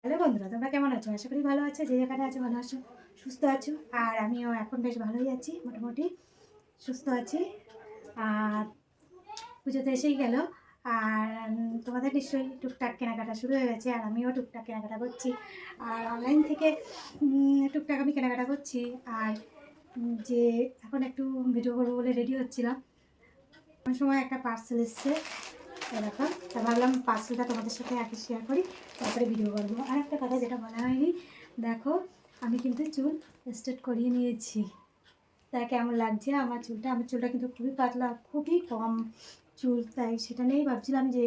Hello বন্ধুরা, তোমরা কেমন আছো? আশা করি ভালো আছো। যে যেখানে আছো ভালো আছো, সুস্থ আছো। আর আমিও এখন বেশ ভালোই আছি, মোটামুটি সুস্থ আছি। আর পুজো তো এসেই গেল। আর তোমাদের নিশ্চয়ই টুকটাক কেনাকাটা শুরু হয়ে গেছে, আর আমিও টুকটাক কেনাকাটা করছি। আর অনলাইন থেকে টুকটাক আমি কেনাকাটা করছি। আর যে এখন একটু ভিডিও করবো বলে রেডি হচ্ছিলাম, কোন সময় একটা পার্সেল এসছে এরকম। তা ভাবলাম পার্সেলটা তোমাদের সাথে আগে শেয়ার করি, তারপরে ভিডিও করবো। আর একটা কথা যেটা বলা হয়নি, দেখো আমি কিন্তু চুল স্ট্রেট করিয়ে নিয়েছি। তা কেমন লাগছে আমার চুলটা? আমার চুলটা কিন্তু খুবই পাতলা, খুবই কম চুল, তাই সেটা নিয়েই ভাবছিলাম যে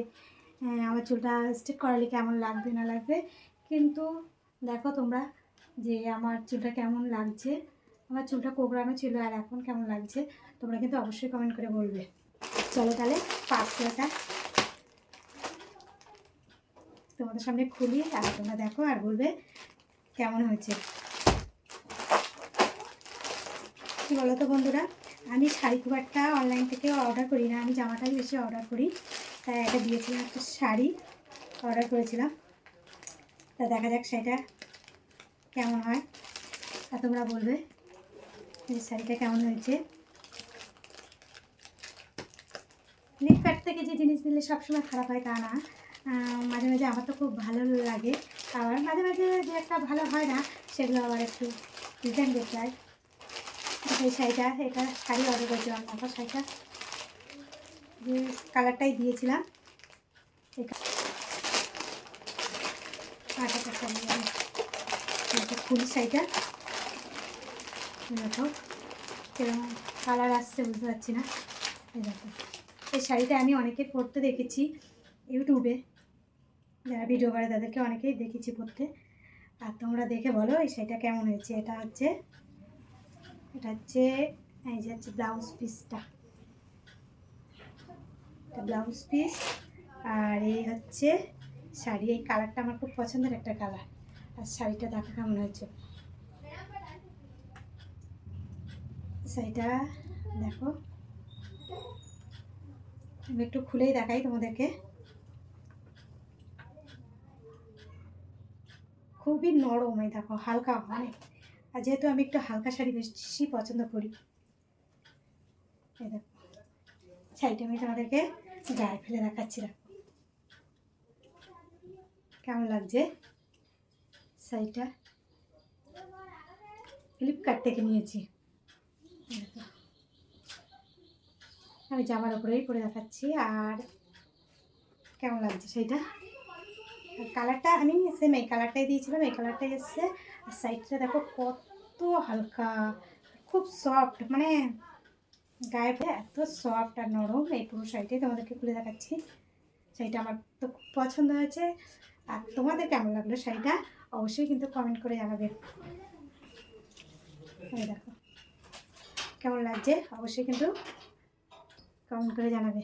আমার চুলটা স্ট্রেট করালে কেমন লাগবে না লাগবে। কিন্তু দেখো তোমরা যে আমার চুলটা কেমন লাগছে। আমার চুলটা কোঁকড়ানো ছিল, আর এখন কেমন লাগছে তোমরা কিন্তু অবশ্যই কমেন্ট করে বলবে। চলো তাহলে পার্সেলটা তোমাদের সামনে খুলি, আর তোমরা দেখো আর বলবে কেমন হয়েছে। কী বলো তো বন্ধুরা, আমি শাড়ি খুব একটা অনলাইন থেকে অর্ডার করি না, আমি জামাটাই বেশি অর্ডার করি। তাই এটা দিয়েছিলাম, একটা শাড়ি অর্ডার করেছিলাম। তা দেখা যাক শাড়িটা কেমন হয়, তা তোমরা বলবে এই শাড়িটা কেমন হয়েছে। ফ্লিপকার্ট থেকে যে জিনিস দিলে সবসময় খারাপ হয় তা না, মাঝে মাঝে আমার তো খুব ভালো লাগে। আবার মাঝে মাঝে যে একটা ভালো হয় না, সেগুলো আবার একটু রিটার্ন করতে হয়। এই শাড়িটা, এটা শাড়ি অর্ডার করেছিলাম, তারপর শাড়িটা যে কালারটাই দিয়েছিলাম, এই কালারটা শাড়ি আমি ফুল শাড়িটা দেখো কিরকম কালার আসছে বুঝতে পারছি না। এই দেখো, এই শাড়িটা আমি অনেকে পরতে দেখেছি ইউটিউবে, যারা ভিডিও করে তাদেরকে অনেকেই দেখেছি পরতে। আর তোমরা দেখে বলো এই শাড়িটা কেমন হয়েছে। এটা হচ্ছে এই যে হচ্ছে ব্লাউজ পিসটা, এটা ব্লাউজ পিস। আর এই হচ্ছে শাড়ি, এই কালারটা আমার খুব পছন্দের একটা কালার। আর শাড়িটা দেখো কেমন হয়েছে। শাড়িটা দেখো, আমি একটু খুলেই দেখাই তোমাদেরকে। খুবই নরম, এই দেখো হালকা অনেক। আর যেহেতু আমি একটু হালকা শাড়ি বেশি পছন্দ করি, এই দেখো শাড়িটা আমি তোমাদেরকে গায়ে ফেলে দেখাচ্ছি। দেখো কেমন লাগছে শাড়িটা, ফ্লিপকার্ট থেকে নিয়েছি। আমি জামার উপরেই পরে দেখাচ্ছি, আর কেমন লাগছে সেইটা। কালারটা আমি সেম এই কালারটাই দিয়েছিলাম, এই কালারটাই এসছে। আর সাইডটা দেখো কত হালকা, খুব সফট, মানে গায়ে এত সফট আর নরম। এই পুরো শাড়িটাই তোমাদেরকে খুলে দেখাচ্ছি। শাড়িটা আমার তো খুব পছন্দ হয়েছে। আর তোমাদের কেমন লাগলো শাড়িটা অবশ্যই কিন্তু কমেন্ট করে জানাবে। এই দেখো কেমন লাগছে অবশ্যই কিন্তু কমেন্ট করে জানাবে।